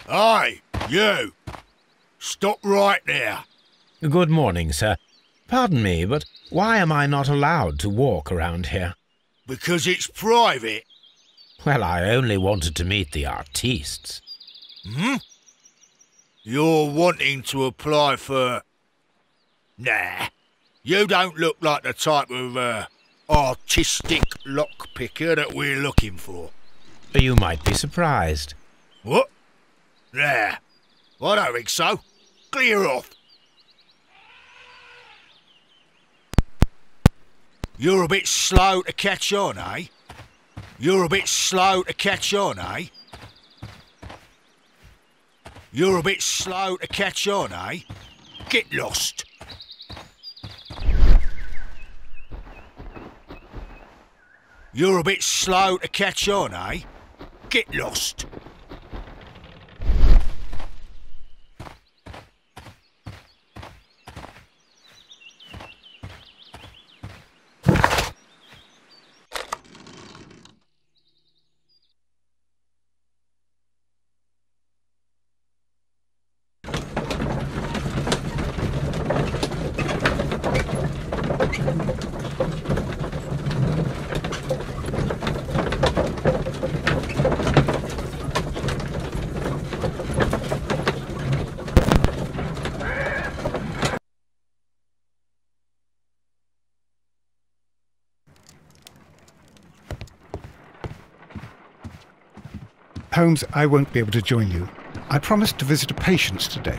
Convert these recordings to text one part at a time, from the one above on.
Aye, you! Stop right there. Good morning, sir. Pardon me, but why am I not allowed to walk around here? Because it's private. Well, I only wanted to meet the artistes. Hmm? You're wanting to apply for... Nah, you don't look like the type of, artistic lockpicker that we're looking for. You might be surprised. What? Nah, I don't think so. Clear off. You're a bit slow to catch on, eh? You're a bit slow to catch on, eh? You're a bit slow to catch on, eh? Get lost. You're a bit slow to catch on, eh? Get lost. Holmes, I won't be able to join you. I promised to visit a patient today.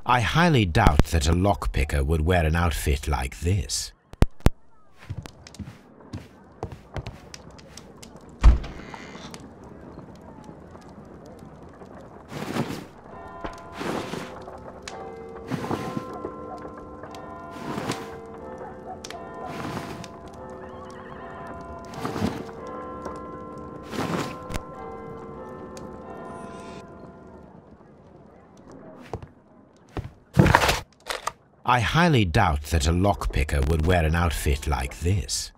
I highly doubt that a lockpicker would wear an outfit like this. I highly doubt that a lockpicker would wear an outfit like this.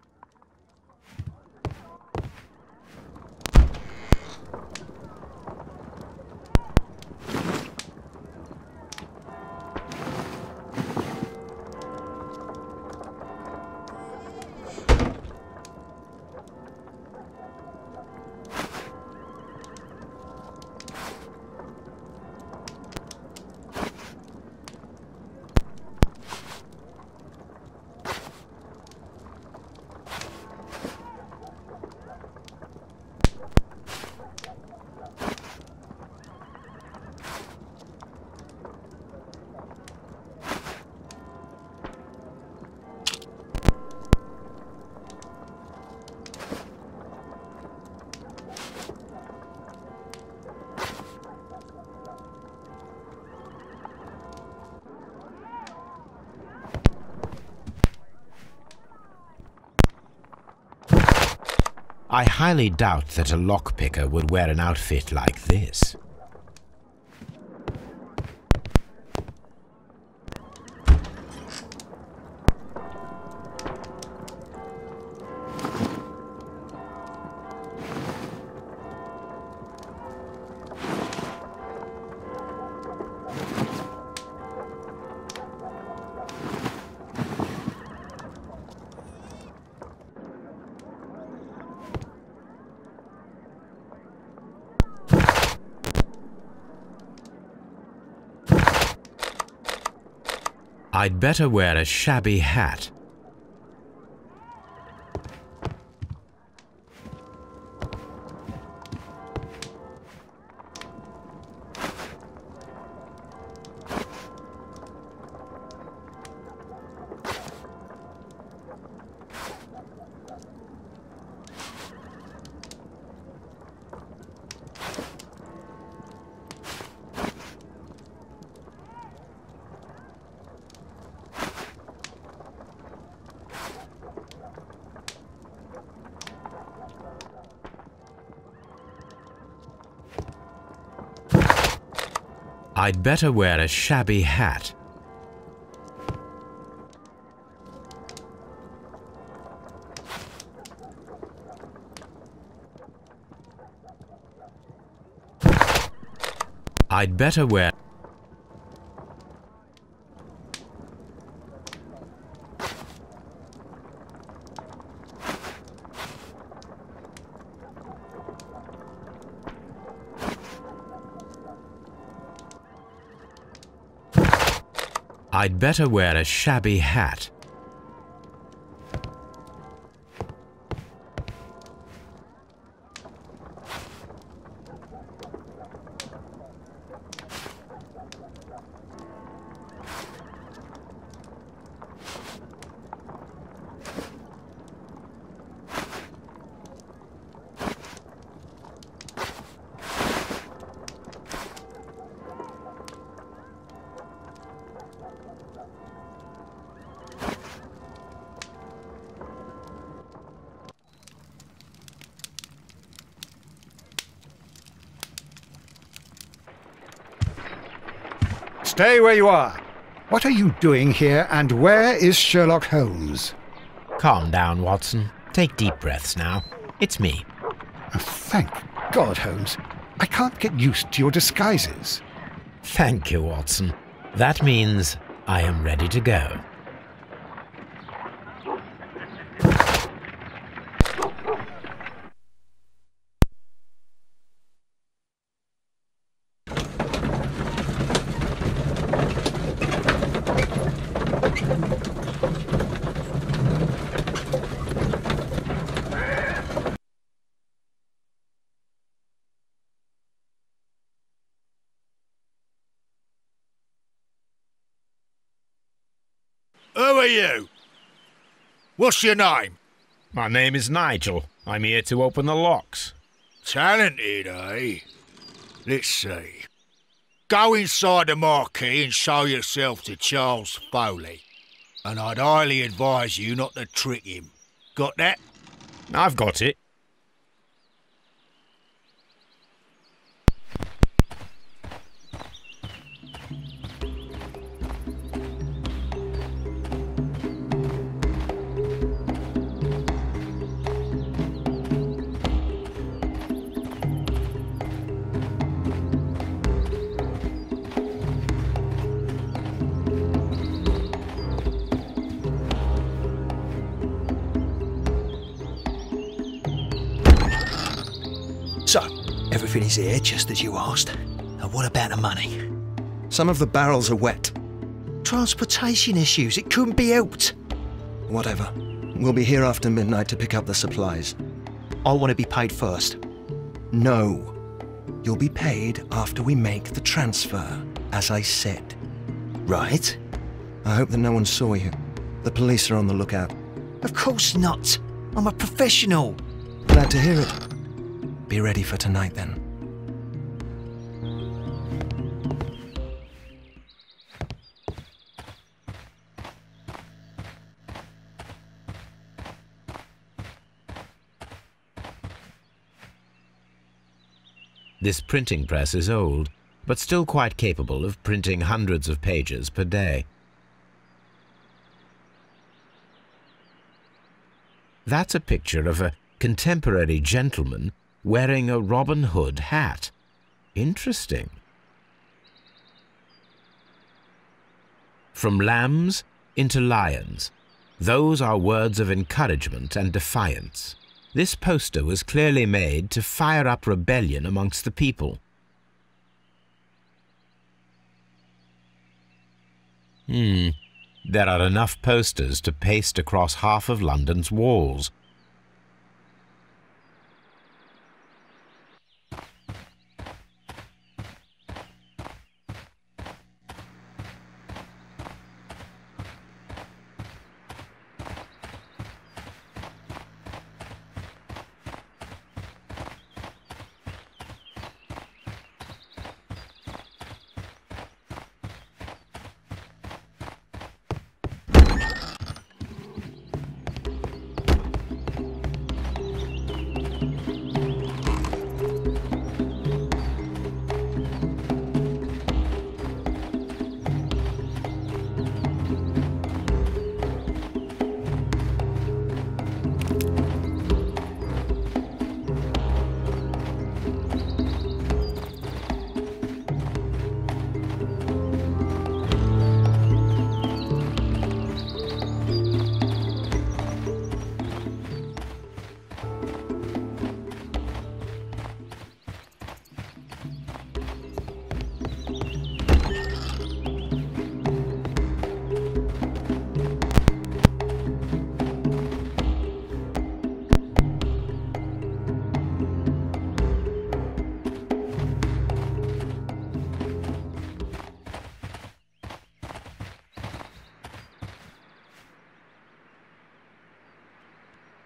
I highly doubt that a lockpicker would wear an outfit like this. I'd better wear a shabby hat. I'd better wear a shabby hat. I'd better wear... I'd better wear a shabby hat. Stay where you are. What are you doing here, and where is Sherlock Holmes? Calm down, Watson. Take deep breaths now. It's me. Oh, thank God, Holmes. I can't get used to your disguises. Thank you, Watson. That means I am ready to go. Who are you? What's your name? My name is Nigel. I'm here to open the locks. Talented, eh? Let's see. Go inside the marquee and show yourself to Charles Foley. And I'd highly advise you not to trick him. Got that? I've got it. So, everything is here just as you asked. And what about the money? Some of the barrels are wet. Transportation issues, it couldn't be helped. Whatever. We'll be here after midnight to pick up the supplies. I want to be paid first. No. You'll be paid after we make the transfer, as I said. Right? I hope that no one saw you. The police are on the lookout. Of course not. I'm a professional. Glad to hear it. Be ready for tonight, then. This printing press is old, but still quite capable of printing hundreds of pages per day. That's a picture of a contemporary gentleman wearing a Robin Hood hat. Interesting. From lambs into lions. Those are words of encouragement and defiance. This poster was clearly made to fire up rebellion amongst the people. There are enough posters to paste across half of London's walls.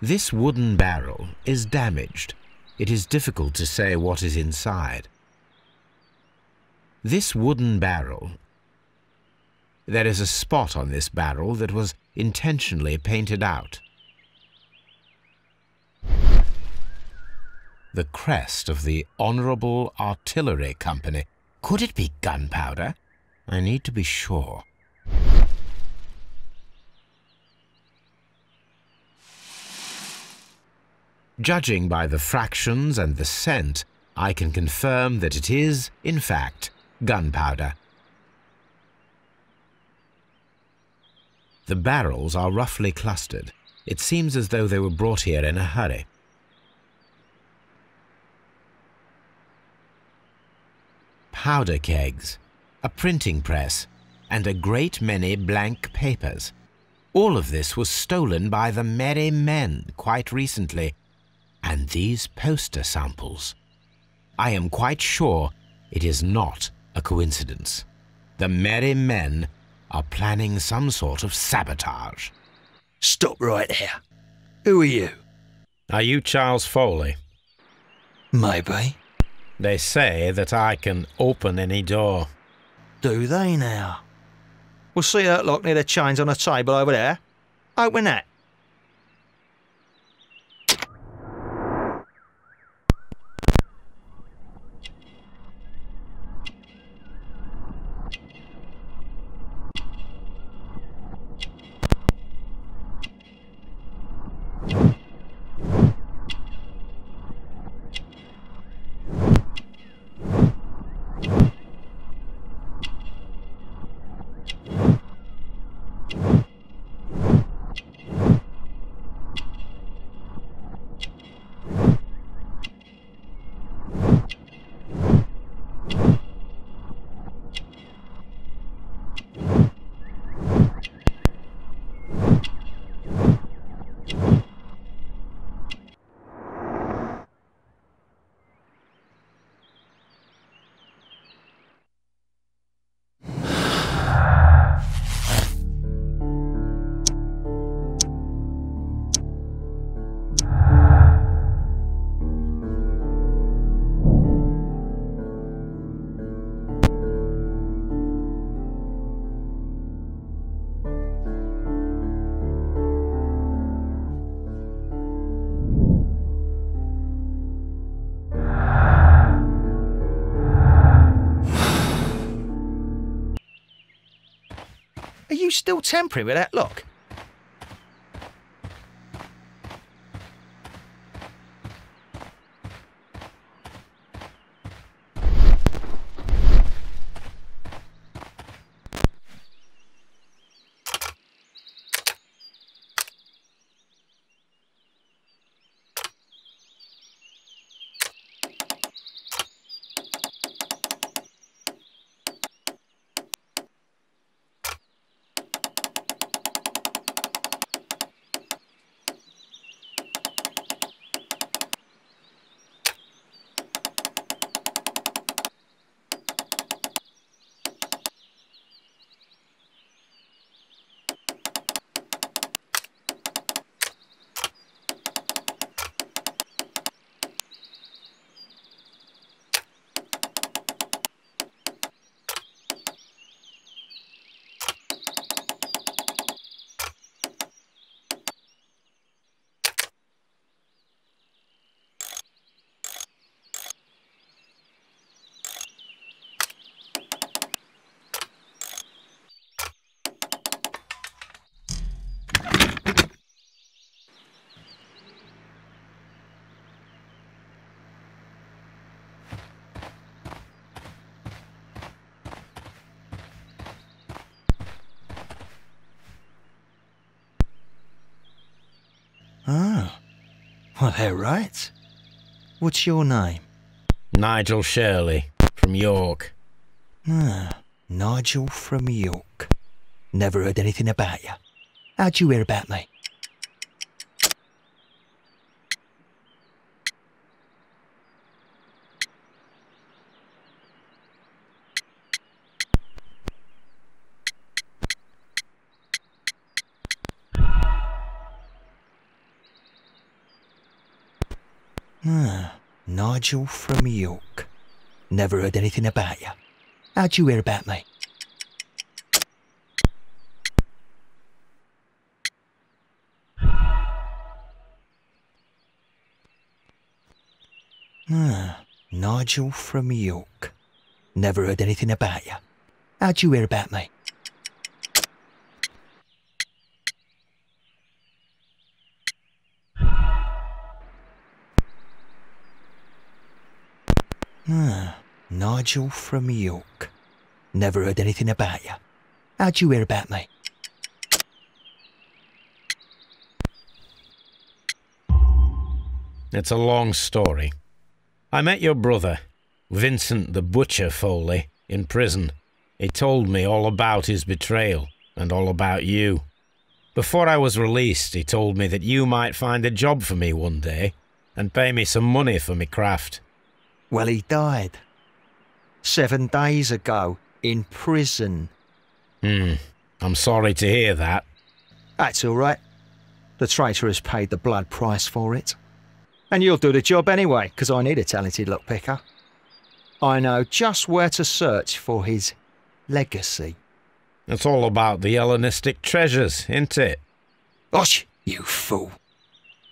This wooden barrel is damaged. It is difficult to say what is inside. This wooden barrel. There is a spot on this barrel that was intentionally painted out. The crest of the Honourable Artillery Company. Could it be gunpowder? I need to be sure. Judging by the fractions and the scent, I can confirm that it is, in fact, gunpowder. The barrels are roughly clustered. It seems as though they were brought here in a hurry. Powder kegs, a printing press, and a great many blank papers. All of this was stolen by the Merry Men quite recently. And these poster samples. I am quite sure it is not a coincidence. The Merry Men are planning some sort of sabotage. Stop right there. Who are you? Are you Charles Foley? Maybe. They say that I can open any door. Do they now? We'll see that lock near the chains on the table over there. Open that. Are you still tampering with that lock? Oh. Well, they're right. What's your name? Nigel Shirley, from York. Ah, Nigel from York. Never heard anything about you. How'd you hear about me? Ah, Nigel from York. Never heard anything about you. How'd you hear about me? Ah, Nigel from York. Never heard anything about you. How'd you hear about me? Ah, Nigel from York. Never heard anything about you. How'd you hear about me? It's a long story. I met your brother, Vincent the Butcher Foley, in prison. He told me all about his betrayal and all about you. Before I was released, he told me that you might find a job for me one day and pay me some money for me craft. Well, he died 7 days ago in prison. I'm sorry to hear that. That's all right. The traitor has paid the blood price for it. And you'll do the job anyway, because I need a talented lockpicker. I know just where to search for his legacy. It's all about the Hellenistic treasures, isn't it? Osh, you fool.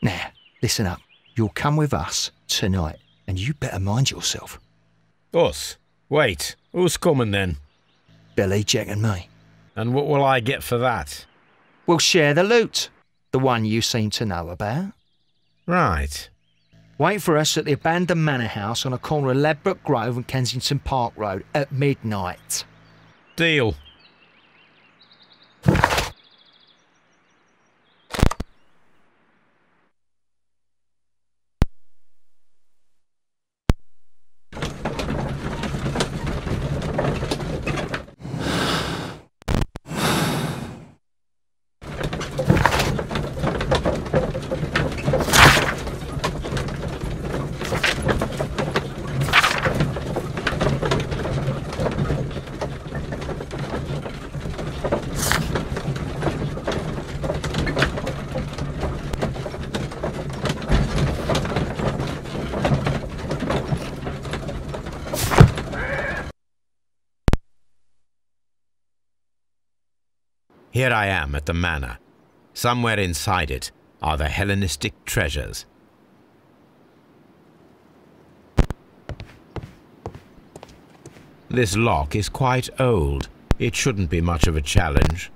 Now, listen up. You'll come with us tonight, and you better mind yourself. Us? Wait, who's coming then? Billy, Jack and me. And what will I get for that? We'll share the loot. The one you seem to know about. Right. Wait for us at the abandoned manor house on a corner of Ladbroke Grove and Kensington Park Road at midnight. Deal. Here I am at the manor. Somewhere inside it are the Hellenistic treasures. This lock is quite old. It shouldn't be much of a challenge.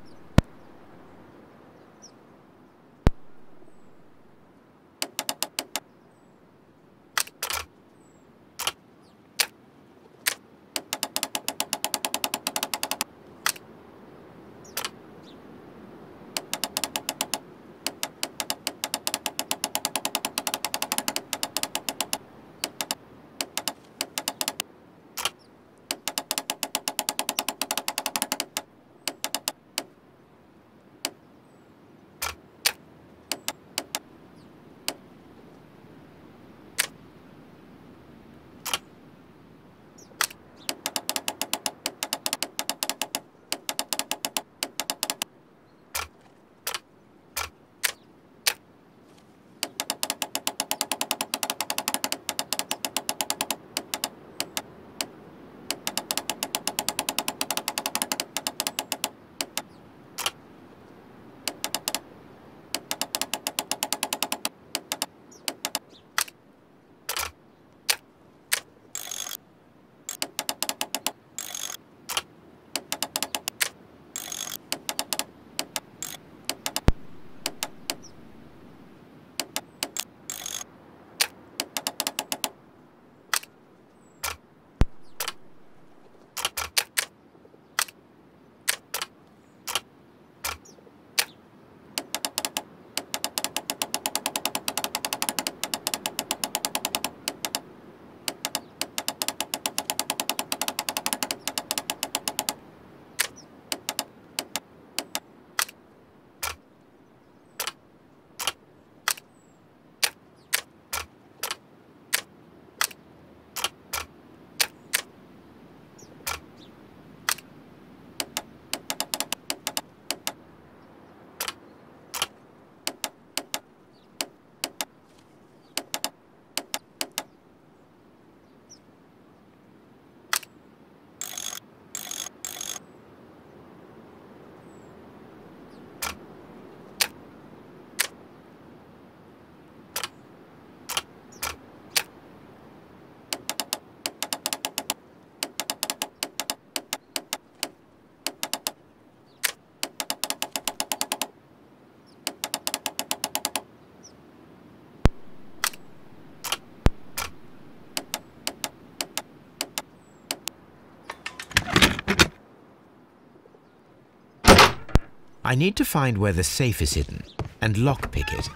I need to find where the safe is hidden and lockpick it.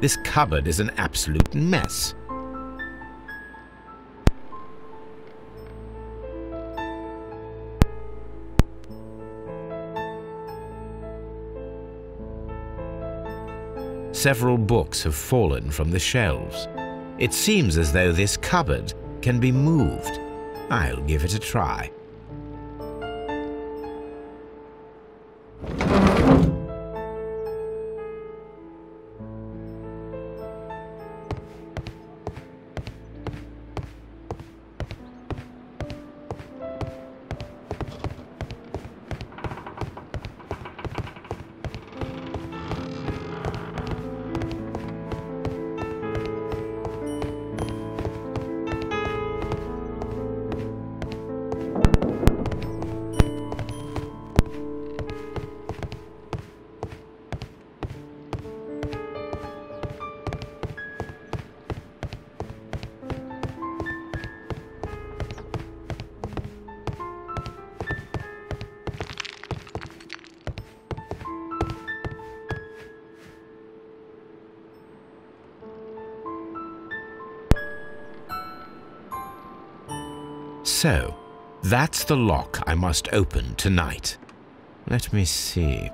This cupboard is an absolute mess. Several books have fallen from the shelves. It seems as though this cupboard can be moved. I'll give it a try. So, that's the lock I must open tonight. Let me see.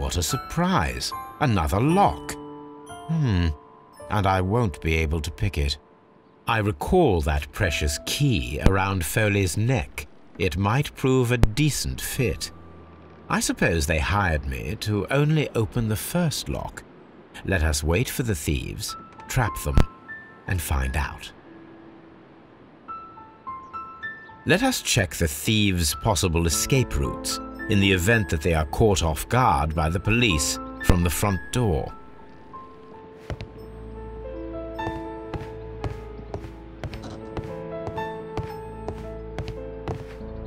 What a surprise! Another lock! And I won't be able to pick it. I recall that precious key around Foley's neck. It might prove a decent fit. I suppose they hired me to only open the first lock. Let us wait for the thieves, trap them, and find out. Let us check the thieves' possible escape routes in the event that they are caught off guard by the police from the front door.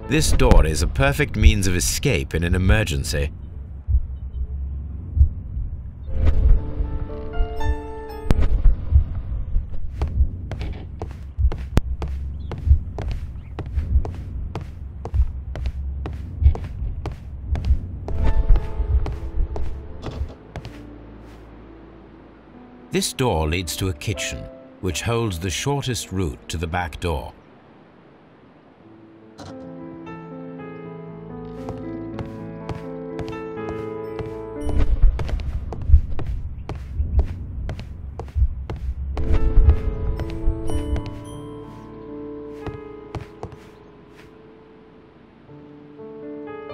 This door is a perfect means of escape in an emergency. This door leads to a kitchen, which holds the shortest route to the back door.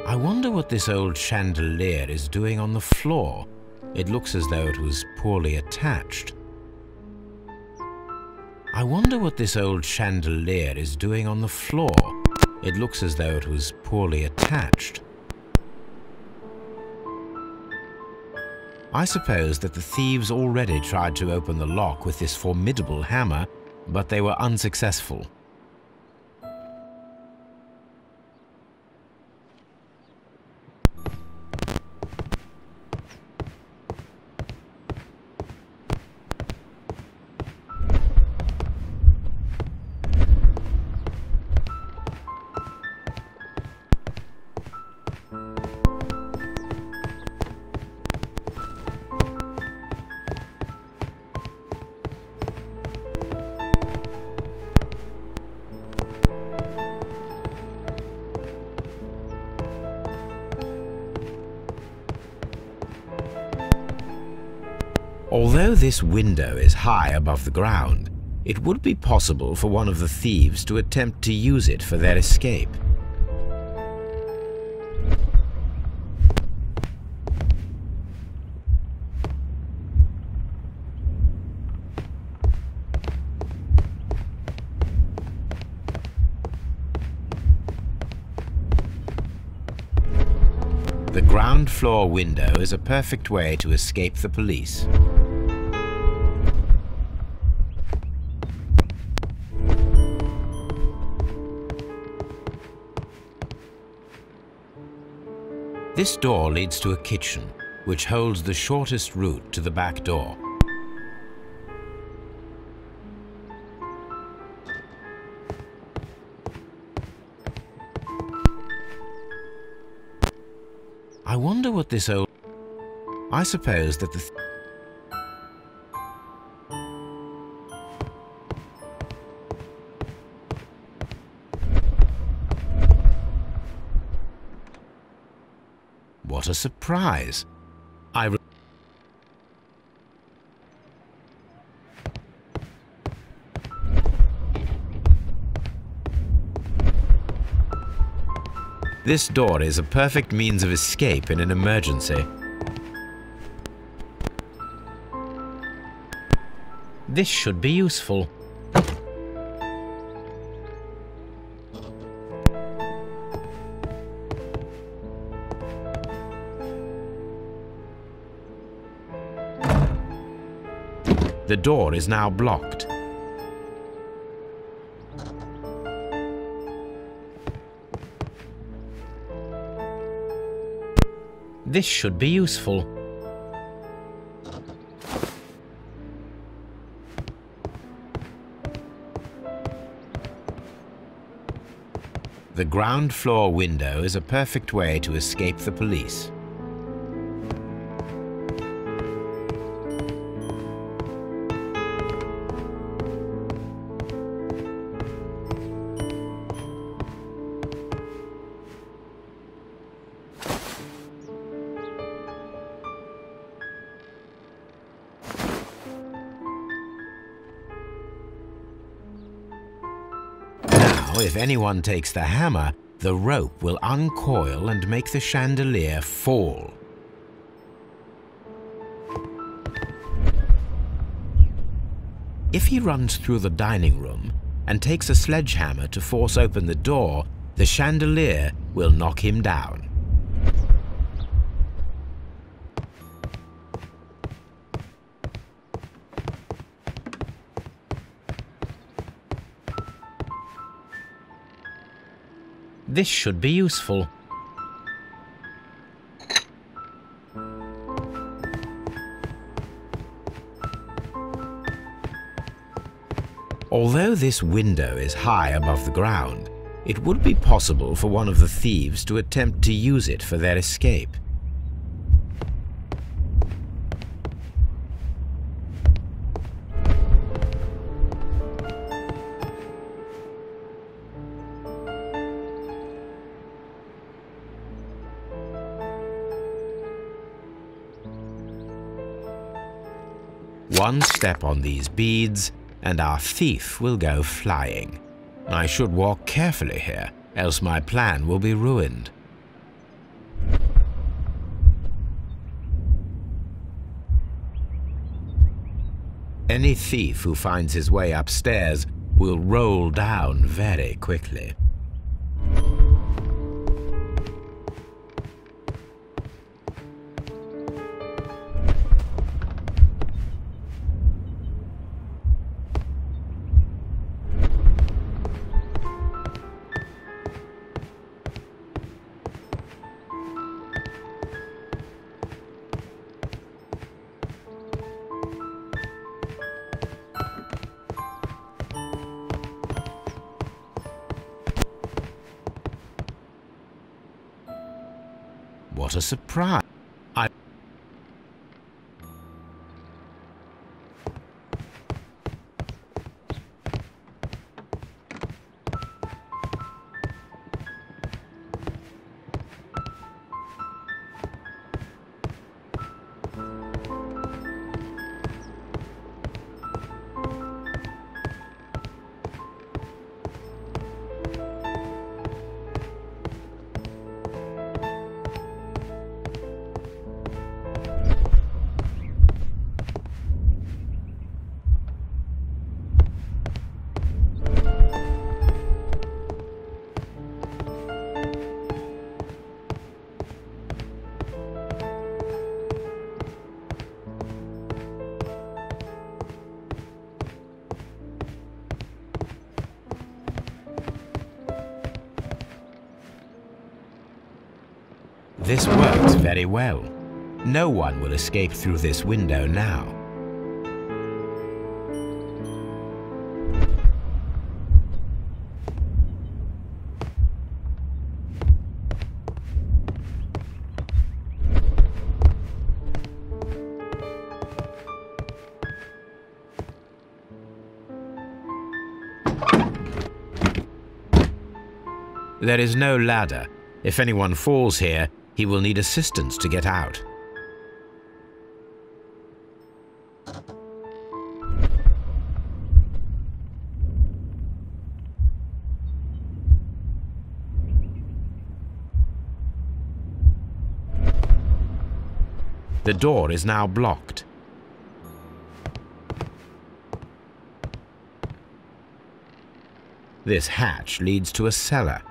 I wonder what this old chandelier is doing on the floor. It looks as though it was poorly attached. I wonder what this old chandelier is doing on the floor. It looks as though it was poorly attached. I suppose that the thieves already tried to open the lock with this formidable hammer, but they were unsuccessful. Although this window is high above the ground, it would be possible for one of the thieves to attempt to use it for their escape. The ground floor window is a perfect way to escape the police. This door leads to a kitchen, which holds the shortest route to the back door. I wonder what this old... I suppose that the... What a surprise! This door is a perfect means of escape in an emergency. This should be useful. The door is now blocked. This should be useful. The ground floor window is a perfect way to escape the police. If anyone takes the hammer, the rope will uncoil and make the chandelier fall. If he runs through the dining room and takes a sledgehammer to force open the door, the chandelier will knock him down. This should be useful. Although this window is high above the ground, it would be possible for one of the thieves to attempt to use it for their escape. One step on these beads, and our thief will go flying. I should walk carefully here, else my plan will be ruined. Any thief who finds his way upstairs will roll down very quickly. What a surprise! This works very well. No one will escape through this window now. There is no ladder. If anyone falls here, he will need assistance to get out. The door is now blocked. This hatch leads to a cellar.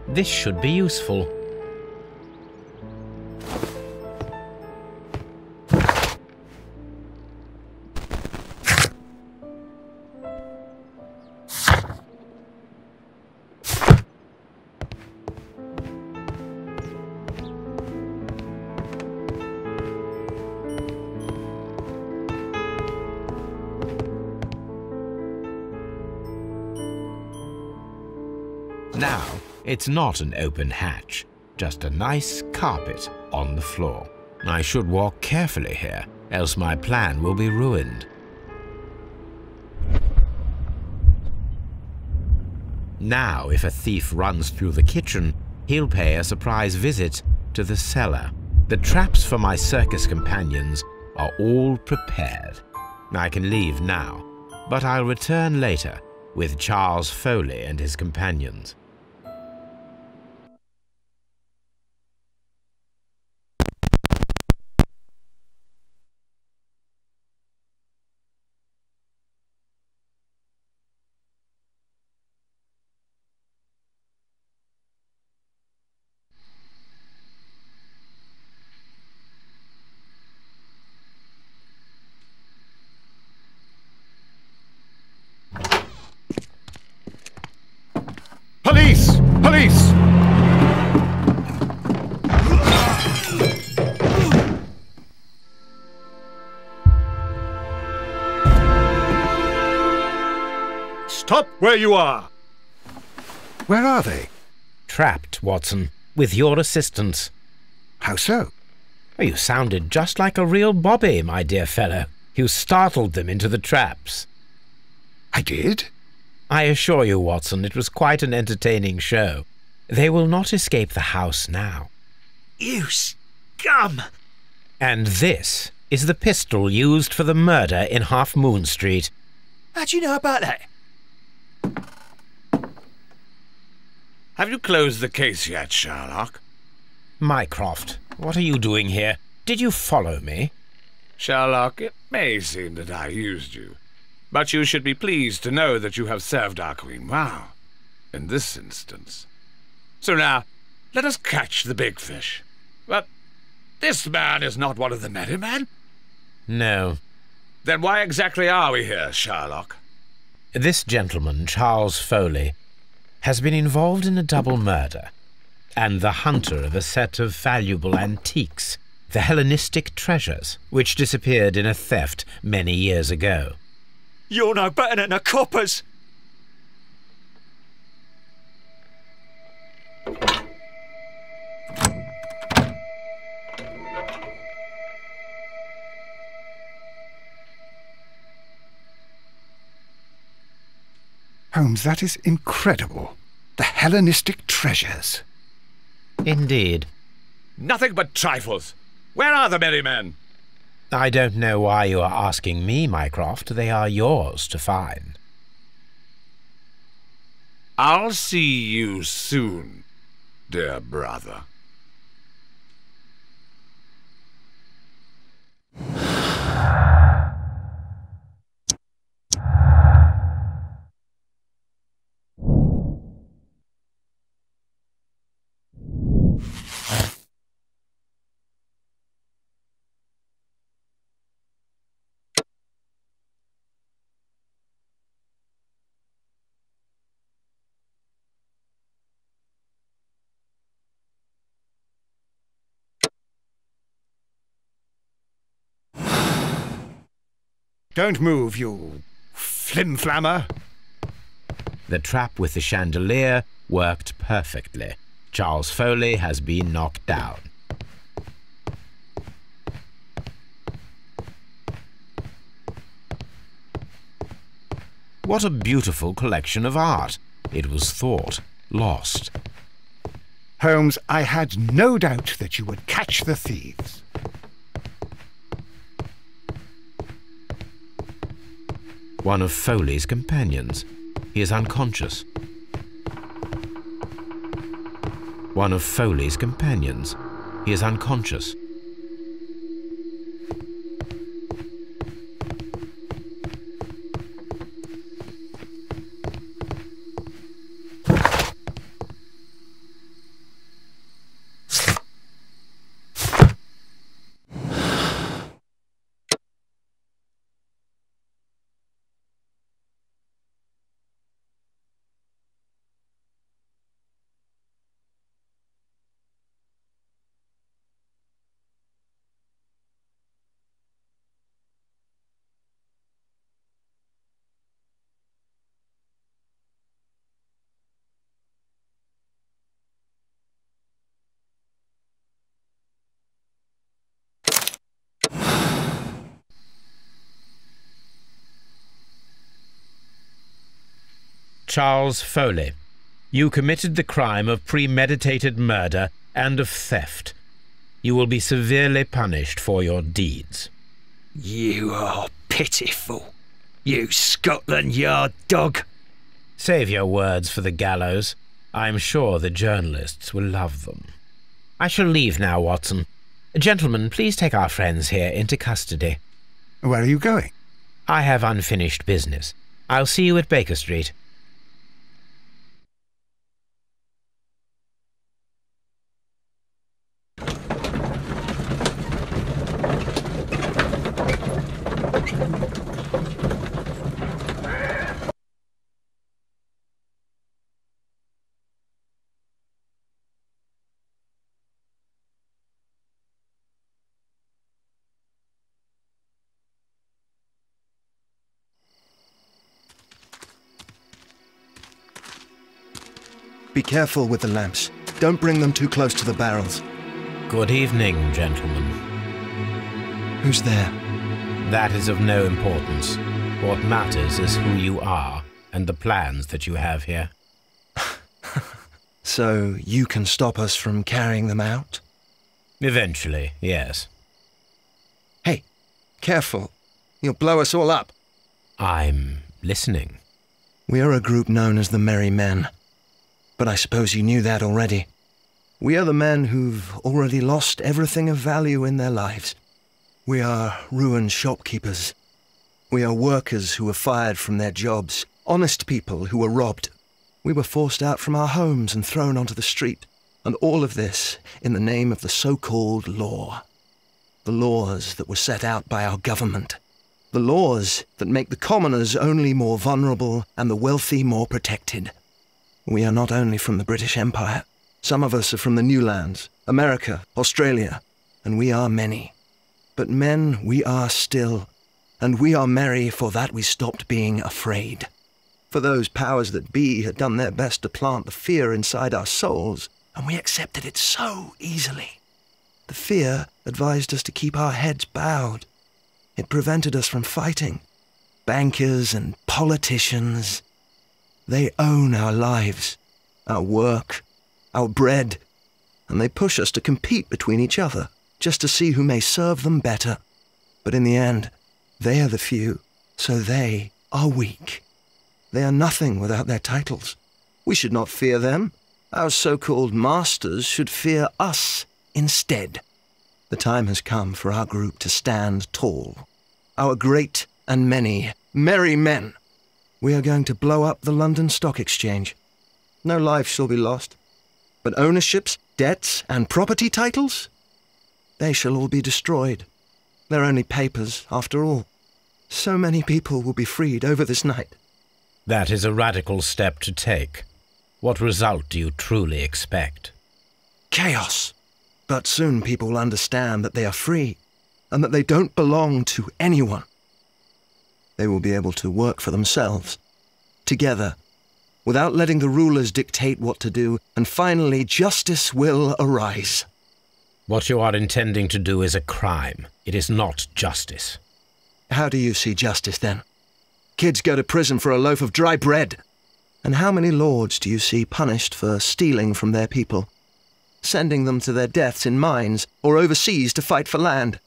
This should be useful. Now, it's not an open hatch, just a nice carpet on the floor. I should walk carefully here, else my plan will be ruined. Now, if a thief runs through the kitchen, he'll pay a surprise visit to the cellar. The traps for my circus companions are all prepared. I can leave now, but I'll return later with Charles Foley and his companions. Police! Police! Stop where you are! Where are they? Trapped, Watson, with your assistance. How so? You sounded just like a real bobby, my dear fellow. You startled them into the traps. I did? I assure you, Watson, it was quite an entertaining show. They will not escape the house now. You scum! And this is the pistol used for the murder in Half Moon Street. How do you know about that? Have you closed the case yet, Sherlock? Mycroft, what are you doing here? Did you follow me? Sherlock, it may seem that I used you, but you should be pleased to know that you have served our Queen well, in this instance. So now, let us catch the big fish. But this man is not one of the merry men? No. Then why exactly are we here, Sherlock? This gentleman, Charles Foley, has been involved in a double murder, and the hunter of a set of valuable antiques, the Hellenistic treasures, which disappeared in a theft many years ago. You're no better than the coppers! Holmes, that is incredible. The Hellenistic treasures. Indeed. Nothing but trifles. Where are the merry men? I don't know why you are asking me, Mycroft. They are yours to find. I'll see you soon, dear brother. Don't move, you flim-flammer. The trap with the chandelier worked perfectly. Charles Foley has been knocked down. What a beautiful collection of art. It was thought lost. Holmes, I had no doubt that you would catch the thieves. One of Foley's companions. He is unconscious. One of Foley's companions. He is unconscious. Charles Foley, you committed the crime of premeditated murder and of theft. You will be severely punished for your deeds. You are pitiful, you Scotland Yard dog. Save your words for the gallows. I'm sure the journalists will love them. I shall leave now, Watson. Gentlemen, please take our friends here into custody. Where are you going? I have unfinished business. I'll see you at Baker Street. Be careful with the lamps. Don't bring them too close to the barrels. Good evening, gentlemen. Who's there? That is of no importance. What matters is who you are and the plans that you have here. So you can stop us from carrying them out? Eventually, yes. Hey, careful. You'll blow us all up. I'm listening. We are a group known as the Merry Men. But I suppose you knew that already. We are the men who've already lost everything of value in their lives. We are ruined shopkeepers. We are workers who were fired from their jobs, honest people who were robbed. We were forced out from our homes and thrown onto the street, and all of this in the name of the so-called law. The laws that were set out by our government. The laws that make the commoners only more vulnerable and the wealthy more protected. We are not only from the British Empire. Some of us are from the New Lands, America, Australia, and we are many. But men we are still, and we are merry for that we stopped being afraid. For those powers that be had done their best to plant the fear inside our souls, and we accepted it so easily. The fear advised us to keep our heads bowed. It prevented us from fighting. Bankers and politicians, they own our lives, our work, our bread, and they push us to compete between each other, just to see who may serve them better. But in the end, they are the few, so they are weak. They are nothing without their titles. We should not fear them. Our so-called masters should fear us instead. The time has come for our group to stand tall. Our great and many merry men. We are going to blow up the London Stock Exchange. No lives shall be lost. But ownerships, debts, and property titles? They shall all be destroyed. They're only papers, after all. So many people will be freed over this night. That is a radical step to take. What result do you truly expect? Chaos. But soon people will understand that they are free, and that they don't belong to anyone. They will be able to work for themselves, together, without letting the rulers dictate what to do, and finally justice will arise. What you are intending to do is a crime. It is not justice. How do you see justice, then? Kids go to prison for a loaf of dry bread. And how many lords do you see punished for stealing from their people, sending them to their deaths in mines or overseas to fight for land?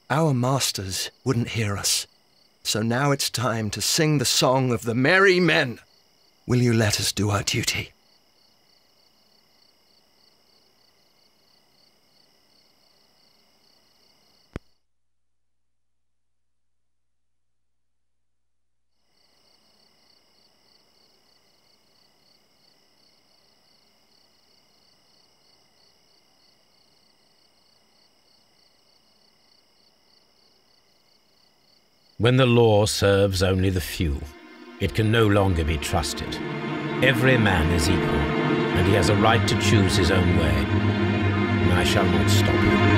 Our masters wouldn't hear us. So now it's time to sing the song of the merry men. Will you let us do our duty? When the law serves only the few, it can no longer be trusted. Every man is equal, and he has a right to choose his own way. And I shall not stop him.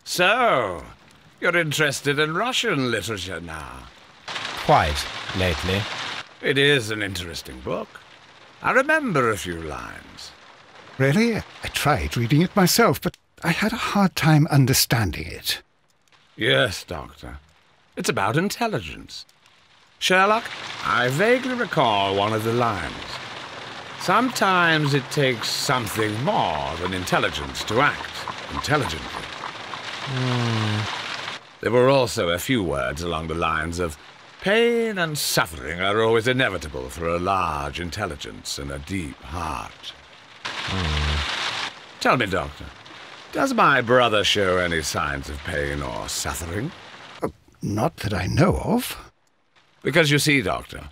So, you're interested in Russian literature now? Quite, lately. It is an interesting book. I remember a few lines. Really? I tried reading it myself, but I had a hard time understanding it. Yes, Doctor. It's about intelligence. Sherlock, I vaguely recall one of the lines. Sometimes it takes something more than intelligence to act intelligently. There were also a few words along the lines of pain and suffering are always inevitable for a large intelligence and a deep heart. Tell me, Doctor, does my brother show any signs of pain or suffering? Not that I know of. Because you see, Doctor,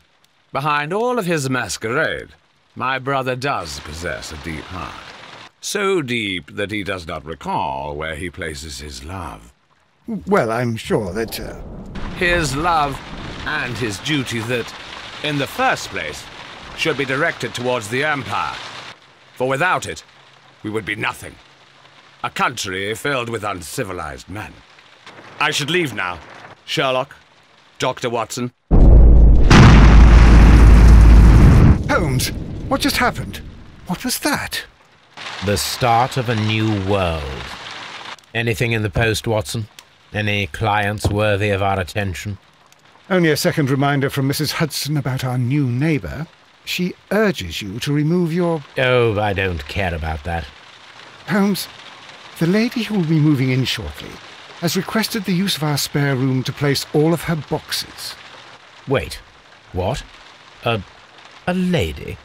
behind all of his masquerade, my brother does possess a deep heart. So deep that he does not recall where he places his love. Well, I'm sure that... His love and his duty that, in the first place, should be directed towards the Empire. For without it, we would be nothing. A country filled with uncivilized men. I should leave now. Sherlock, Dr. Watson. Holmes, what just happened? What was that? The start of a new world. Anything in the post, Watson? Any clients worthy of our attention? Only a second reminder from Mrs. Hudson about our new neighbour. She urges you to remove your... Oh, I don't care about that. Holmes, the lady who will be moving in shortly has requested the use of our spare room to place all of her boxes. Wait, what? A lady?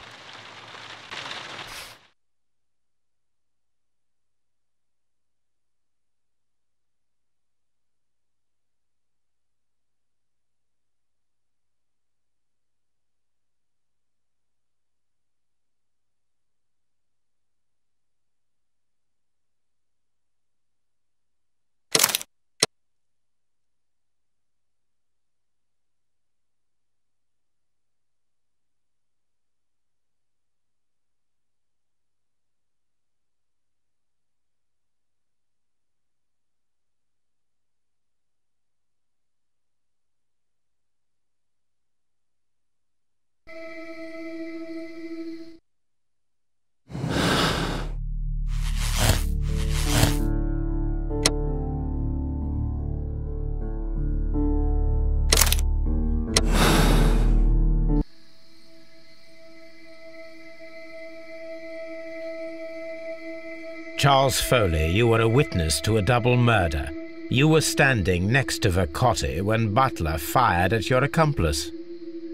Charles Foley, you were a witness to a double murder. You were standing next to Vercotti when Butler fired at your accomplice.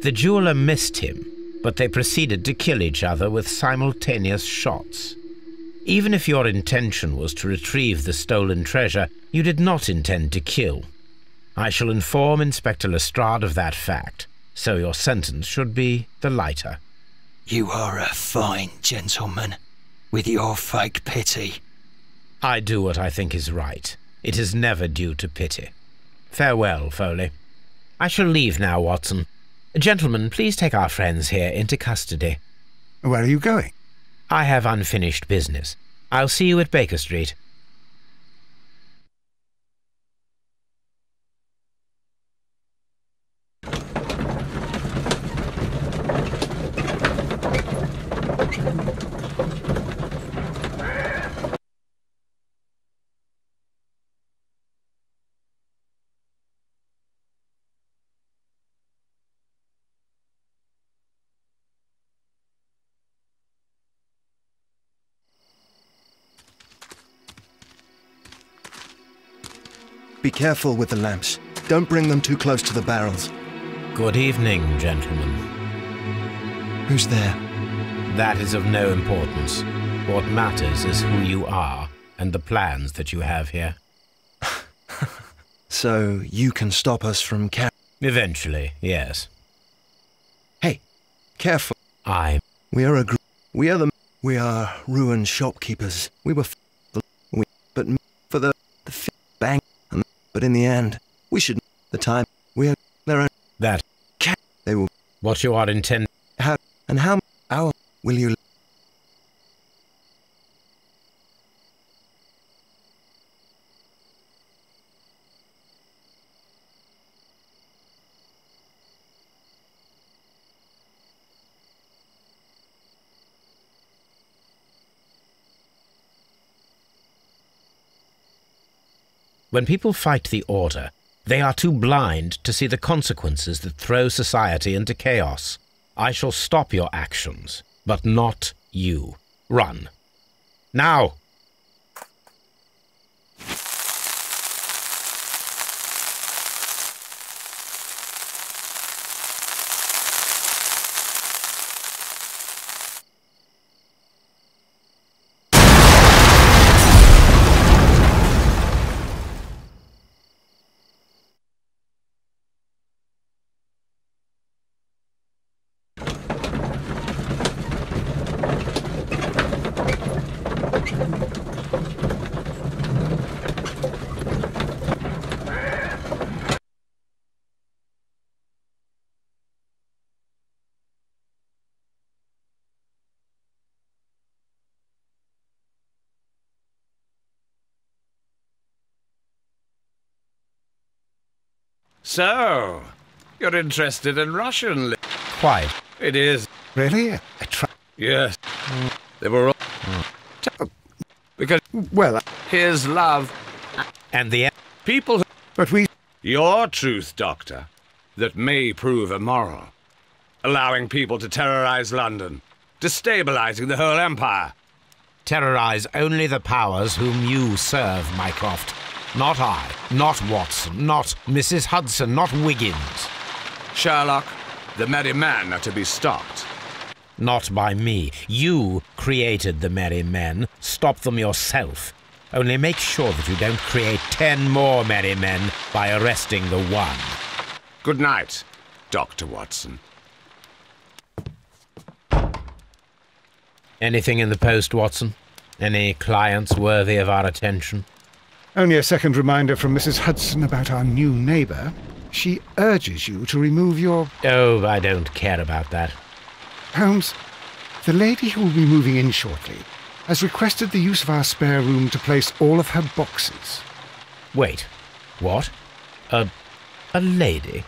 The jeweler missed him, but they proceeded to kill each other with simultaneous shots. Even if your intention was to retrieve the stolen treasure, you did not intend to kill. I shall inform Inspector Lestrade of that fact, so your sentence should be the lighter. You are a fine gentleman, with your fake pity. I do what I think is right. It is never due to pity. Farewell, Foley. I shall leave now, Watson. Gentlemen, please take our friends here into custody. Where are you going? I have unfinished business. I'll see you at Baker Street. Be careful with the lamps. Don't bring them too close to the barrels. Good evening, gentlemen. Who's there? That is of no importance. What matters is who you are and the plans that you have here. So you can stop us from Eventually, yes. Hey, careful. We are ruined shopkeepers. We were but for the bang. But in the end, we should the time we are their own. That they will. What you are intending. How will you? When people fight the order, they are too blind to see the consequences that throw society into chaos. I shall stop your actions, but not you. Run. Now! So, you're interested in Russian? Quite. It is. Really? Yes. They were all... Because... Well, His love... And the People... but we... Your truth, Doctor, that may prove immoral. Allowing people to terrorize London. Destabilizing the whole empire. terrorize only the powers whom you serve, Mycroft. Not I, not Watson, not Mrs. Hudson, not Wiggins. Sherlock, the merry men are to be stopped. Not by me. You created the merry men. Stop them yourself. Only make sure that you don't create 10 more merry men by arresting the one. Good night, Dr. Watson. Anything in the post, Watson? Any clients worthy of our attention? Only a second reminder from Mrs. Hudson about our new neighbour. She urges you to remove your... Oh, I don't care about that. Holmes, the lady who will be moving in shortly has requested the use of our spare room to place all of her boxes. Wait, what? A lady?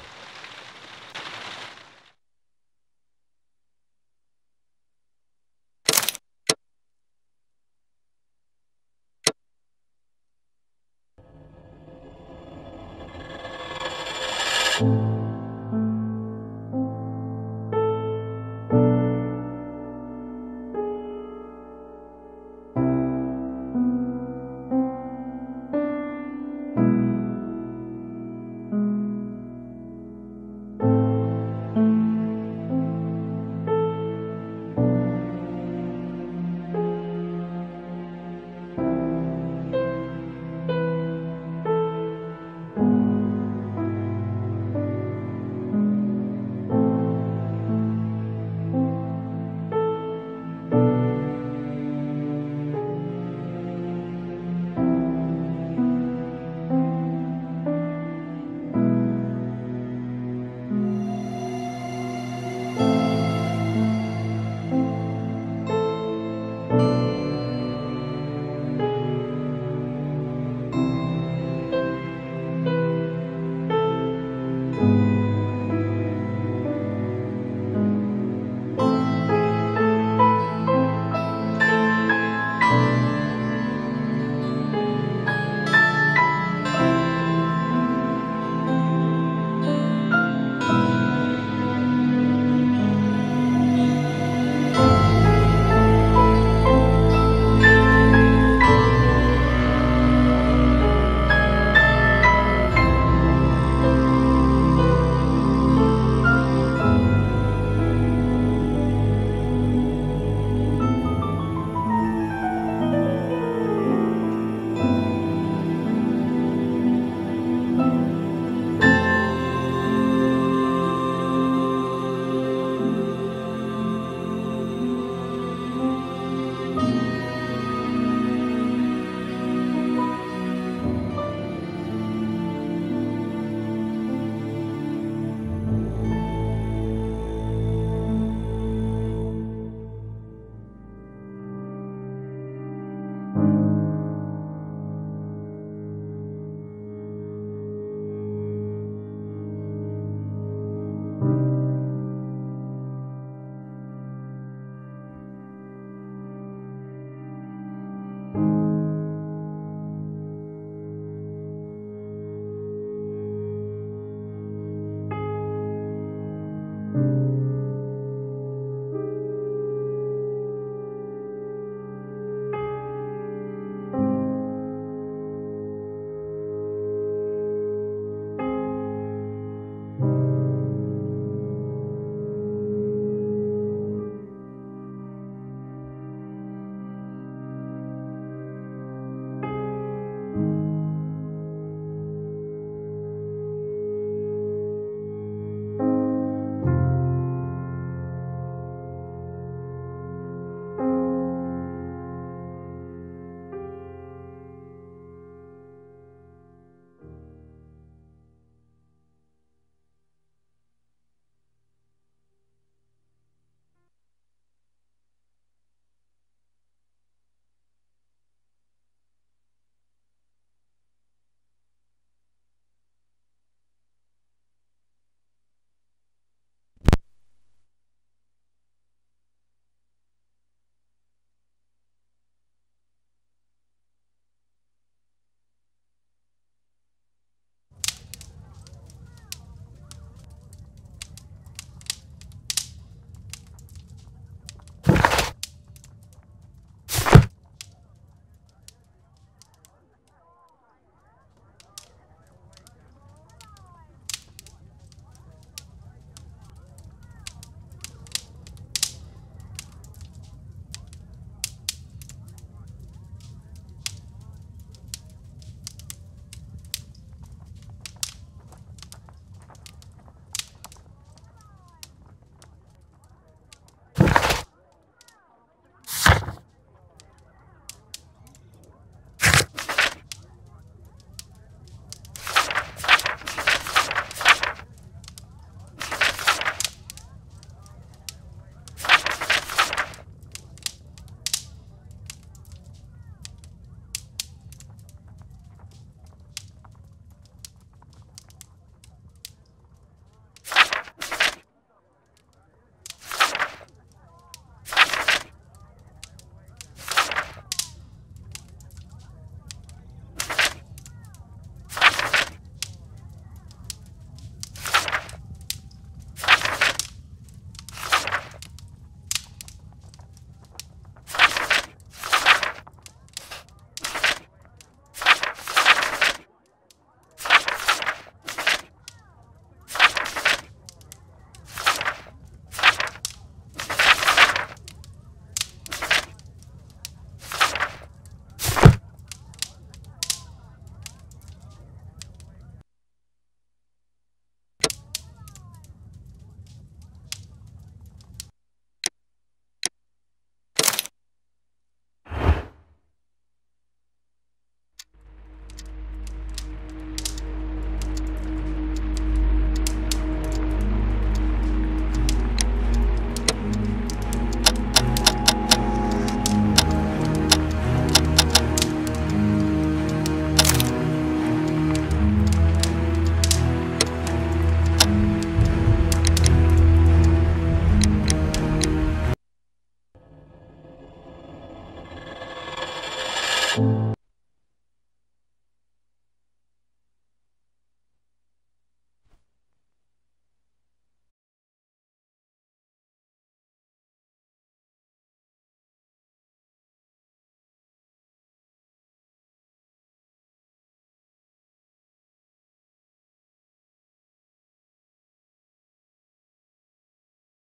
you